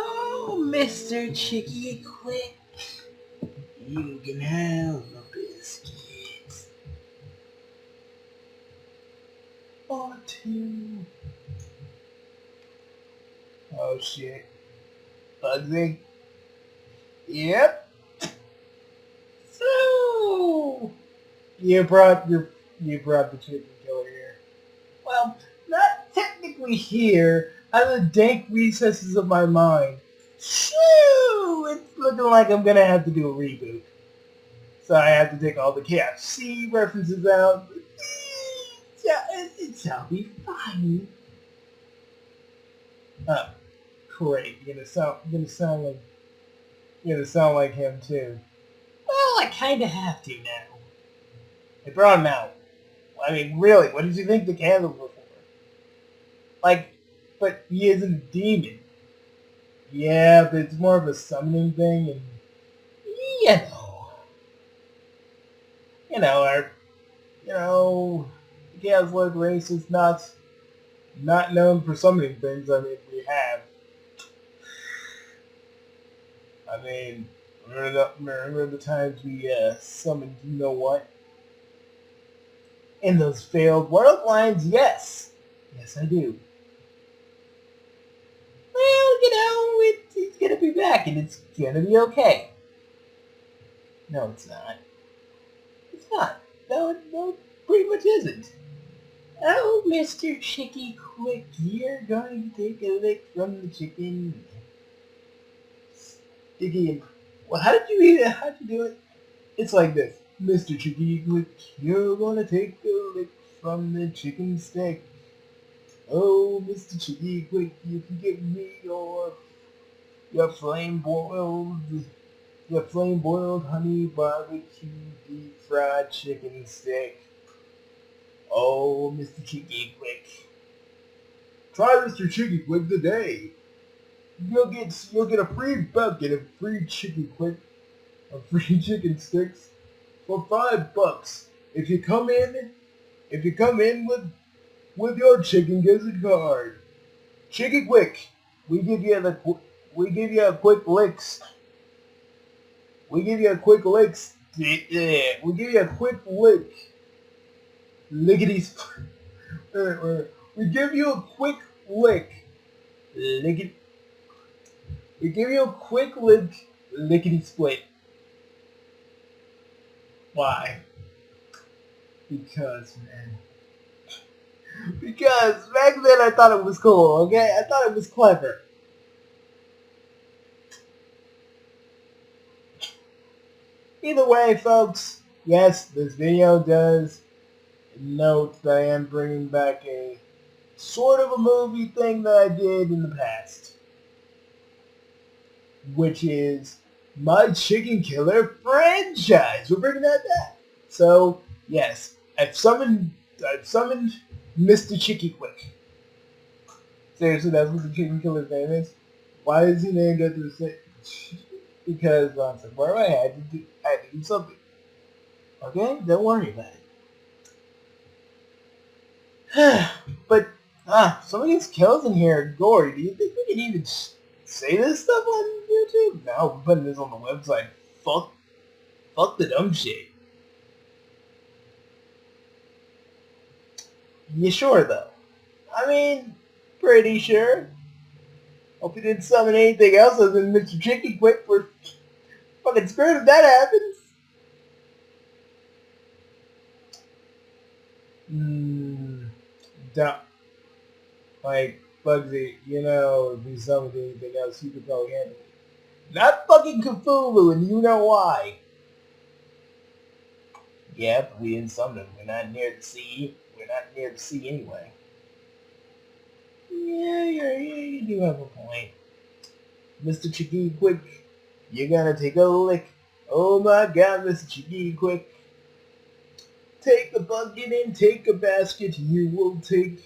Oh, Mr. Chicky-quick, you can have a biscuit. Or two. Oh shit. Bugsy? Yep. So you brought the chicken killer here. Well, not technically here. Out of the dank recesses of my mind. Shoo! It's looking like I'm gonna have to do a reboot. So I have to take all the KFC references out. Yeah, it'll be fine. Oh, great! You're gonna sound like him too. Well, I kind of have to now. They brought him out. I mean, really, what did you think the candles were for? Like, but he isn't a demon. Yeah, but it's more of a summoning thing, and you know, our, the Catholic race is not known for summoning things. I mean, we have. I mean, remember the times we summoned you know what? In those failed world lines, yes. Yes, I do. Well, he's gonna be back, and it's gonna be okay. No, it's not. It's not. No, it pretty much isn't. Oh, Mr. Chicky-quick, you're going to take a lick from the chicken. Sticky and... Well, how did you eat it? How'd you do it? It's like this. Mr. Chicky-quick, you're gonna take a lick from the chicken stick. Oh, Mr. Chicky-quick, you can give me your flame boiled, honey barbecue deep fried chicken stick. Oh, Mr. Chicky-quick. Try Mr. Chicky-quick today. You'll get a free bucket of free Chicky-quick, of free chicken sticks for $5 if you come in with your chicken gizzard card. Chicky-quick, we give you a quick licks. We give you a quick licks. We give you a quick lick. Lickety. We give you a quick lick. Lickety. We give you a quick lick. Lickety split. Why? Because, man. Because back then I thought it was cool, okay? I thought it was clever. Either way, folks, yes, this video does note that I am bringing back a sort of a movie thing that I did in the past, which is my Chicken Killer franchise. We're bringing that back. So, yes, I've summoned Mr. Chicky-quick. Seriously, that's what the Chicken Killer's name is? Why is he named after the same? Because somewhere I had to do something. Okay? Don't worry about it. But, some of these kills in here are gory. Do you think we can even say this stuff on YouTube? No, we're putting this on the website. Fuck the dumb shit. You sure, though? I mean, pretty sure. Hope you didn't summon anything else other than Mr. Chicky-quick. We're fucking screwed if that happens. Like, Bugsy, if you summoned anything else, you could probably handle it. Not fucking Cthulhu, and you know why. Yeah, but we didn't summon him. We're not near the sea. We're not near the sea anyway. Yeah, you do have a point. Mr. Chicky-quick, you're gonna take a lick. Oh my god, Mr. Chicky-quick. Take a bucket and take a basket. You will take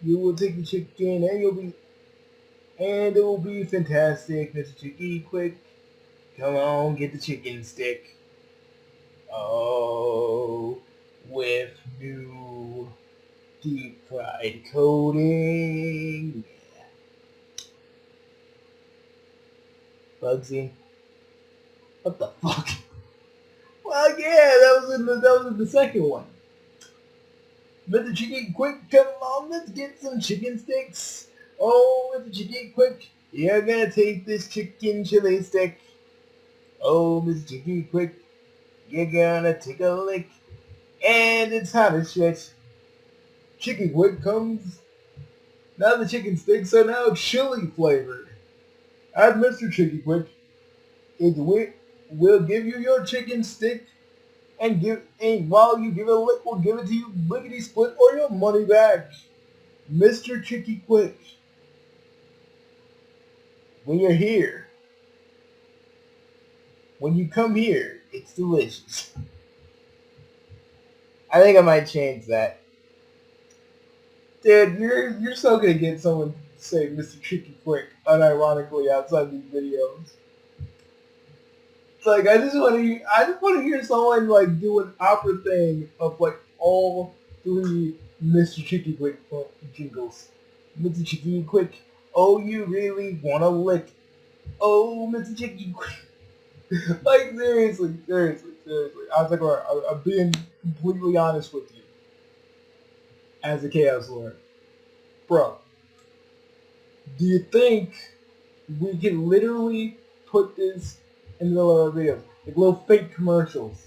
the chicken and it will be fantastic, Mr. Chicky-quick. Come on, get the chicken stick. Oh, with new deep fried coating. Bugsy. What the fuck? Well, yeah, that was in the second one. Mr. Chicky-Quick, come on, let's get some chicken sticks. Oh, Mr. Chicky-Quick, you're gonna take this chicken chili stick. Oh, Mr. Chicky-Quick, you're gonna take a lick. And it's hot as shit. Chicky-Quick comes. Now the chicken sticks are now chili flavored. At Mr. Chicky-Quick, we'll give you your chicken stick and while you give it a lick, we'll give it to you lickety split or your money back. Mr. Chicky-Quick, when you're here, when you come here, it's delicious. I think I might change that. Dude, you're so gonna get someone to say Mr. Chicky-Quick unironically outside these videos. It's like I just want to hear someone like do an opera thing of like all three Mr. Chicky-Quick jingles. Mr. Chicky-Quick, oh you really wanna lick? Oh, Mr. Chicky-Quick. Like seriously. I was like, alright, I'm being completely honest with you. As a Chaos Lord. Bro, do you think we can literally put this in the middle of our videos? Like little fake commercials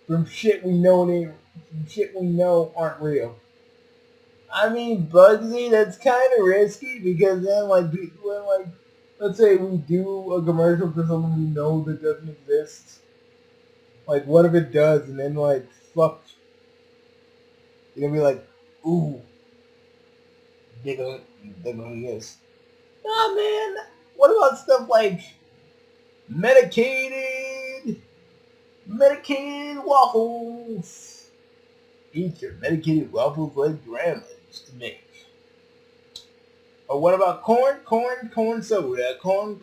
from shit we know aren't real. I mean, Bugsy, that's kind of risky because then let's say we do a commercial for something we know that doesn't exist. Like, what if it does and then fuck, you're gonna be like, ooh, they're gonna yes. Nah, man. What about stuff like medicated waffles? Eat your medicated waffles like grandma used to make. Or what about corn soda, corn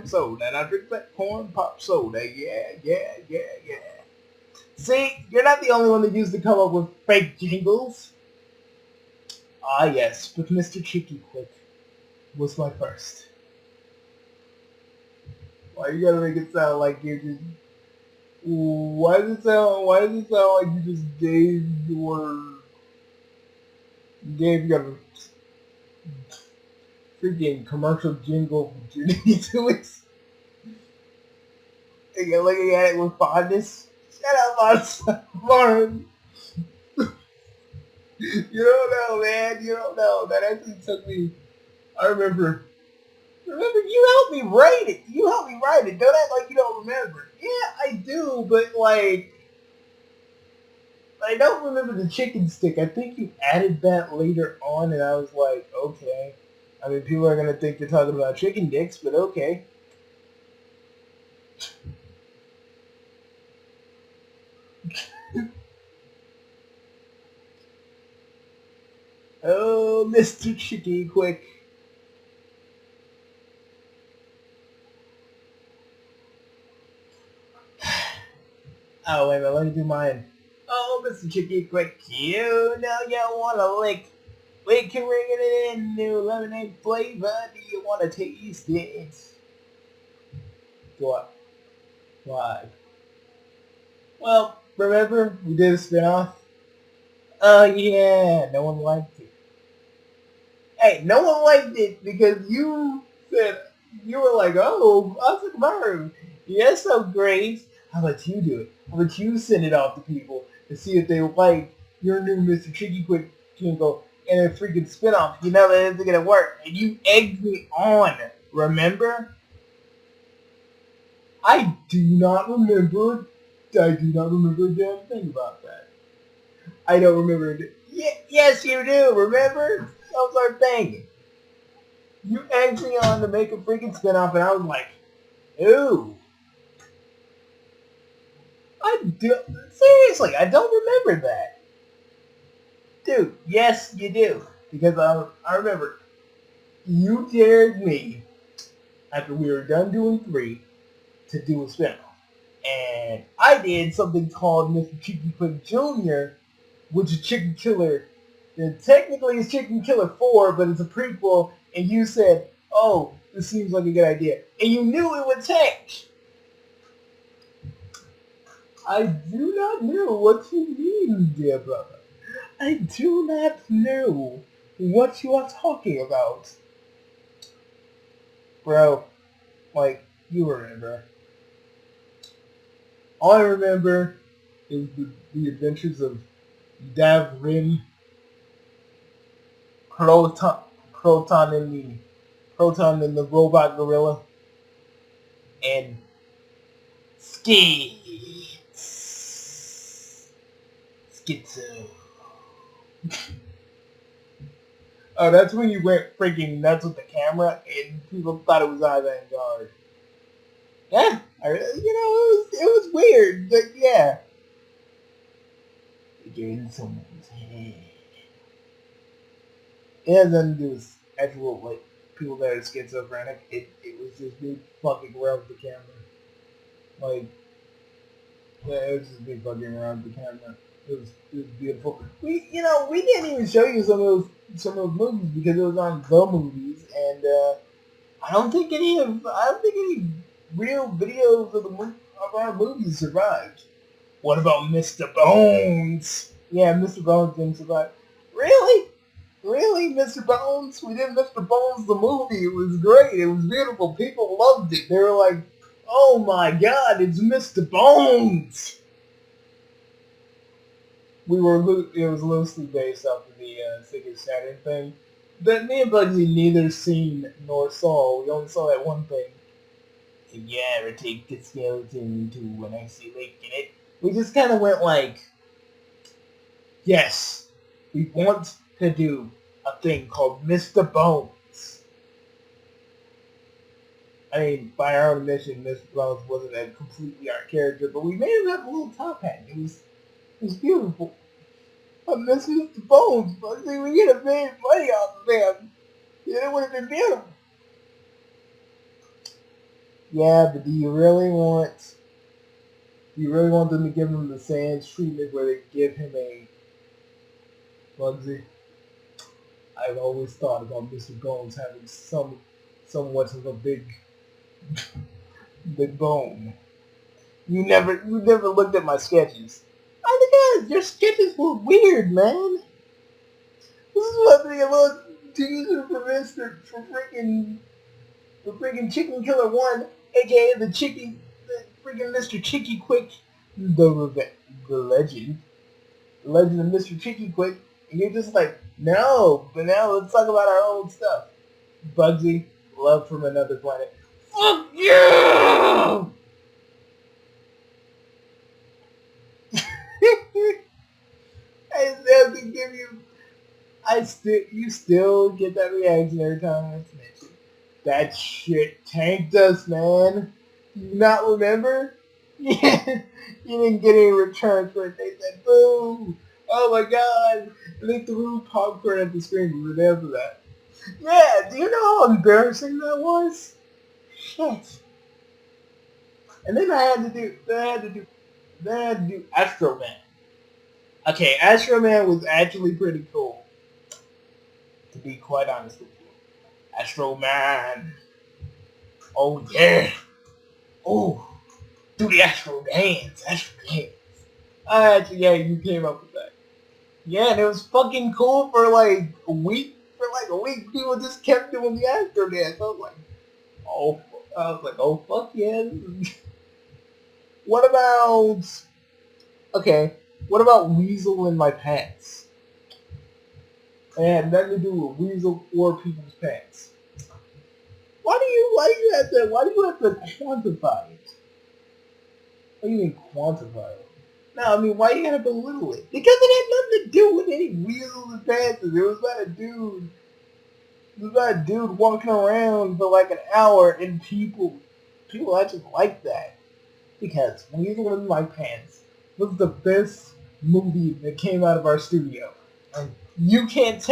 soda, and I drink that corn pop soda. Yeah. See, you're not the only one that used to come up with fake jingles. Ah, yes, but Mr. Chicky-Quick was my first. Why you gotta make it sound like you're just... Why does it sound like you just gave your freaking commercial jingle virginity to it? And you're looking at it with fondness? Shut up, Martin. You don't know, man. You don't know. That actually took me... I remember, you helped me write it. Don't act like you don't remember. Yeah, I do, but I don't remember the chicken stick. I think you added that later on, and I was like, okay. I mean, people are going to think you're talking about chicken dicks, but okay. Oh, Mr. Chicky-Quick. Oh, wait a minute, let me do mine. Oh, Mr. Chicky-Quick, you know you want to lick. We can bring it in new lemonade flavor. Do you want to taste it? What? Why? Well, remember we did a spinoff? Oh yeah, no one liked it. Hey, no one liked it because you said, you were like, oh, Oscar Maru, you're so great. How about you do it? How about you send it off to people to see if they like your new Mr. Chicky-Quick jingle and a freaking spinoff? You know that isn't gonna work. And you egged me on, remember? I do not remember a damn thing about that. I don't remember it. Yes, you do. Remember? That was our thing. You egged me on to make a freaking spinoff, and I was like, ooh. Seriously, I don't remember that. Dude, yes, you do. Because I remember you dared me, after we were done doing 3, to do a spinoff. And I did something called Mr. Chicky-Quick Jr., which is Chicken Killer. And technically it's Chicken Killer 4, but it's a prequel. And you said, oh, This seems like a good idea. And you knew it would tank. I do not know what you mean, dear brother. I do not know what you are talking about. Bro, like, you remember. All I remember is the adventures of Dav Rim, Proton, Proton and the Proton and the robot gorilla, and Schizo. Oh, that's when you went freaking nuts with the camera, and people thought it was avant-garde. Yeah, it was weird, but yeah. You're in someone's head. It has nothing to do with actual, like, people that are schizophrenic. It was just me fucking around with the camera. Like, yeah, it was just me fucking around with the camera. It was beautiful. We didn't even show you some of those movies because it was on the movies, and I don't think any real videos of our movies survived. What about Mr. Bones? Yeah, Mr. Bones didn't survive. Really? Really, Mr. Bones? We did Mr. Bones the movie. It was great. It was beautiful. People loved it. They were like, oh my god, it's Mr. Bones! It was loosely based off of the Sega Saturn thing. But me and Bugsy neither seen nor saw. We only saw that one thing. If you ever take the skeleton to an icy lake in it, we just kind of went like, yes, we want to do a thing called Mr. Bones. I mean, by our own admission, Mr. Bones wasn't a completely our character, but we made him have a little top hat. It was beautiful. I miss Mr. Bones, but see, we could have made money off of him. Yeah, it would have been beautiful. Yeah, but do you really want them to give him the Sans treatment where they give him a Bugsy? I've always thought about Mr. Bones having somewhat of a big bone. You never looked at my sketches. Oh my god, your sketches were weird, man. This is what the little teaser for freaking Chicken Killer 1, aka the freaking mr.chicky-quick, the legend of Mr. Chicky-Quick, and you're just like, no, but now let's talk about our old stuff. Bugsy, Love from Another Planet. Fuck you! I still have to give you still get that reaction every time I mention. That shit tanked us, man. Do you not remember? Yeah, you didn't get any return for it. They said, boo! Oh my god! And they threw popcorn at the screen. We were there for that. Yeah, do you know how embarrassing that was? Shit. And then I had to do Astro Man. Okay, Astro Man was actually pretty cool. To be quite honest with you. Astro Man. Oh yeah. Oh, do the Astro Dance. Astro Dance. Yeah, you came up with that. Yeah, and it was fucking cool for like a week. For like a week, people just kept doing the Astro Dance. Oh fuck yeah. What about, okay, what about Weasel in My Pants? It had nothing to do with Weasel or people's pants. Why do you have to quantify it? What do you mean quantify it? No, I mean, why do you gotta belittle it? Because it had nothing to do with any Weasels and pants. It was about a dude walking around for like an hour, and people actually like that. Because Weasel in My Pants was the best movie that came out of our studio. And you can't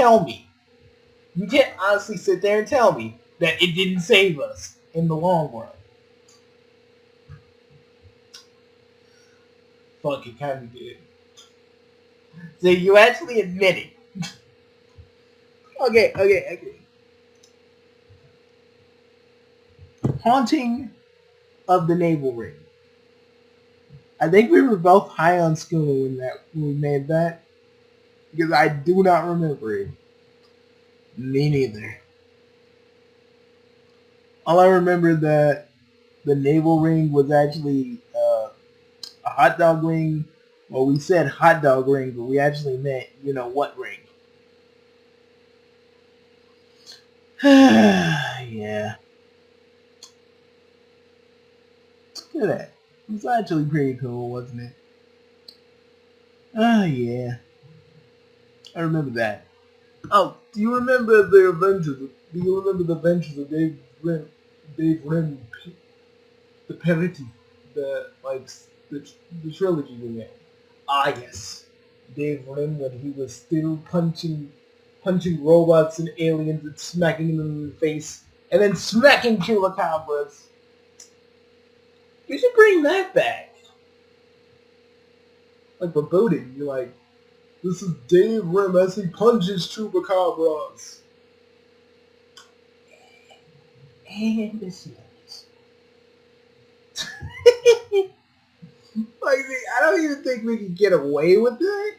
honestly sit there and tell me that it didn't save us in the long run. Fuck, it kind of did. So you actually admit it. Okay. Haunting of the Navel Ring. I think we were both high on school when we made that, because I do not remember it. Me neither. All I remember that the navel ring was actually a hot dog ring. Well, we said hot dog ring, but we actually meant you know what ring. Yeah. Look at that. It was actually pretty cool, wasn't it? Yeah. I remember that. Oh, do you remember the Avengers? Do you remember the Adventures of Dave Rim, the parody, the like the trilogy we made? Ah, yes. Dave Rim when he was still punching robots and aliens and smacking them in the face, and then smacking chupacabras. We should bring that back. Like for voting, you're like, this is Dave Rim as he punches chupacabras. And this is. Like, I don't even think we can get away with that.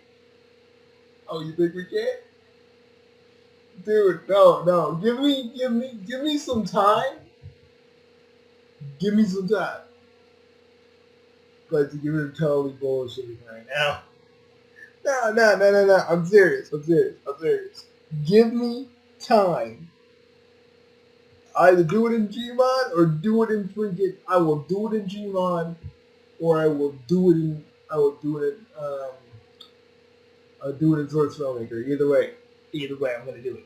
Oh, you think we can't? Dude, no. Give me some time. Give me some time. But you're totally bullshitting right now. No. I'm serious. Give me time. Either do it in Gmod or do it in freaking. I will do it in Gmod, or I'll do it in Source Filmmaker. Either way, I'm gonna do it.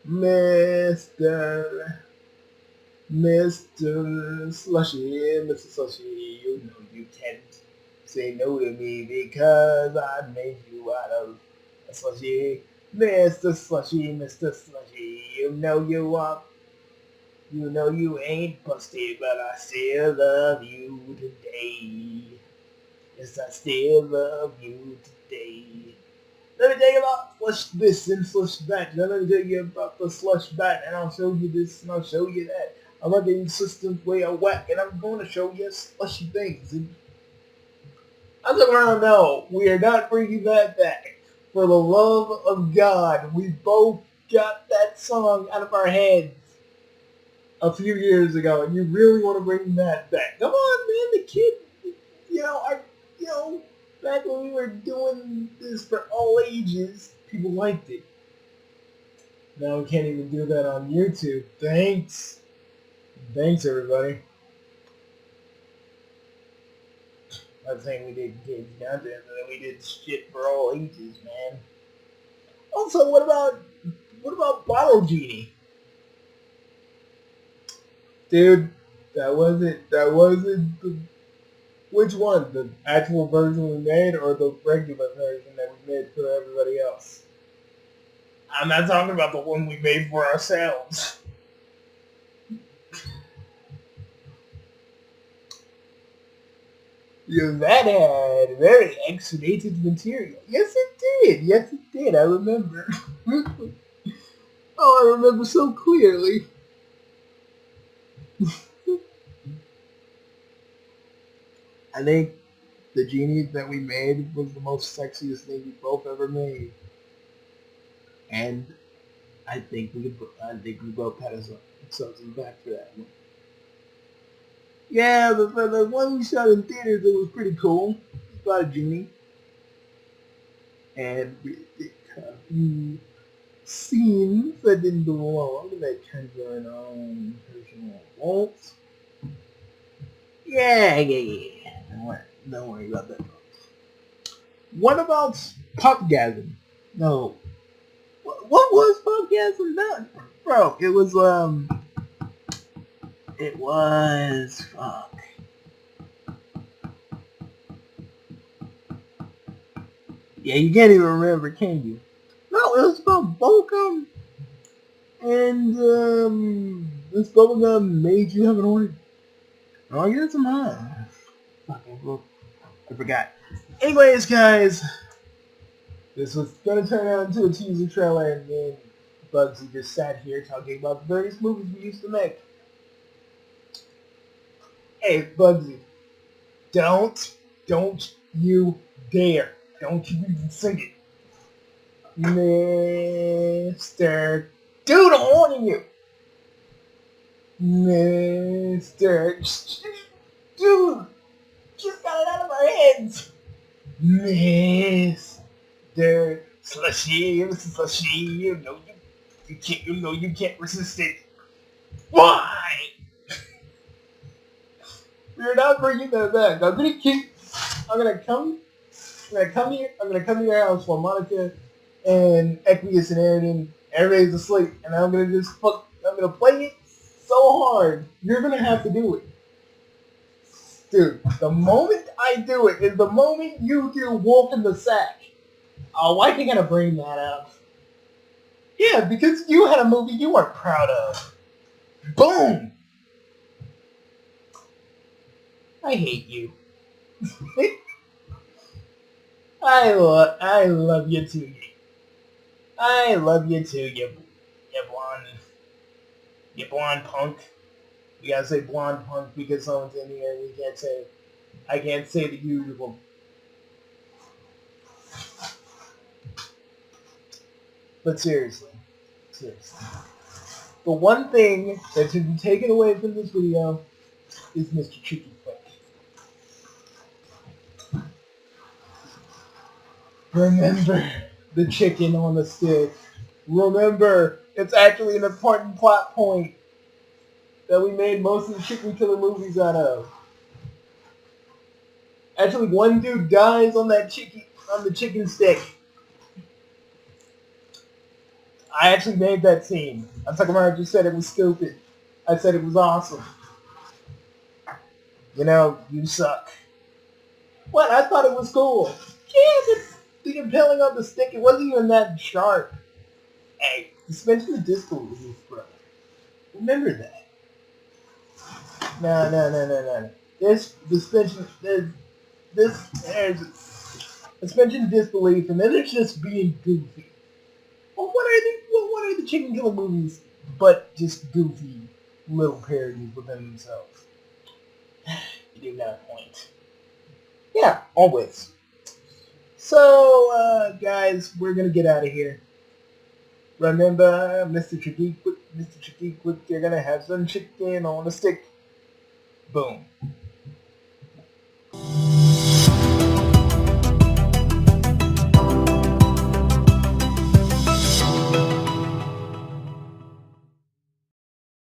Mr. Slushy, you know you can't say no to me because I made you out of a slushy. Mr. Slushy, you know you are. You know you ain't busted, but I still love you today. Yes, I still love you today. Let me tell you about slush this and slush that. Then let me tell you about the slush that, and I'll show you this and I'll show you that. I'm not getting systems way of whack, and I'm going to show you slushy things. And I'm looking around now. We are not bringing that back. For the love of God, we both got that song out of our heads a few years ago, and you really want to bring that back. Come on, man, the kid, back when we were doing this for all ages, people liked it. Now we can't even do that on YouTube. Thanks, everybody. I'm saying we did kids content, but then we did shit for all ages, man. Also, what about Bottle Genie? Dude, that wasn't the, which one? The actual version we made or the regular version that we made for everybody else? I'm not talking about the one we made for ourselves. Because that had very X-rated material. Yes, it did. I remember. Oh, I remember so clearly. I think the genie that we made was the most sexiest thing we both ever made, and I think we both had ourselves back for that one. Yeah, the one we shot in theaters, it was pretty cool. It's about a genie, and we did a few scenes that didn't belong that kind of our own personal faults. Yeah. Don't worry about that. What about Popgasm? No. What was Popgasm done? Bro, it was, fuck. Yeah, you can't even remember, can you? No, it was about bubblegum, and, this bubblegum made you have an order. Oh, I guess I'm on. I forgot. Anyways, guys, this was gonna turn out into a teaser trailer, and then Bugsy just sat here talking about the various movies we used to make. Hey, Bugsy, don't you dare. Don't you even sing it. Mr. Dude, I'm warning you. Mr. Dude, just got it out of our heads. Mr. Slushy, Mr. Slushy, you know you can't resist it. Why? We're not bringing that back. I'm gonna come here. I'm gonna come to your house while Monica and Equius and Aaron, everybody's asleep, and I'm gonna play it so hard. You're gonna have to do it, dude. The moment I do it is the moment you do Wolf in the Sack. Oh, why are you gonna bring that up? Yeah, because you had a movie you weren't proud of. Boom. I hate you. I love you too. I love you too, you blonde punk. We gotta say blonde punk because someone's in here. I can't say the usual. But seriously, the one thing that should be taken away from this video is Mr. Chicky-Quick. Remember the chicken on the stick. Remember, it's actually an important plot point that we made most of the chicken killer movies out of. Actually, one dude dies on the chicken stick. I actually made that scene. I'm talking about I just said it was stupid. I said it was awesome. You know, you suck. What? I thought it was cool. Yeah, the impaling on the stick, it wasn't even that sharp. Hey, suspension of disbelief, bro. Remember that. No. This suspension of disbelief, and then it's just being goofy. Well, what are the chicken killer movies but just goofy little parodies within themselves? You do not point. Yeah, always. So, guys, we're gonna get out of here. Remember, Mr. Chicky-Quick, you're gonna have some chicken on a stick. Boom.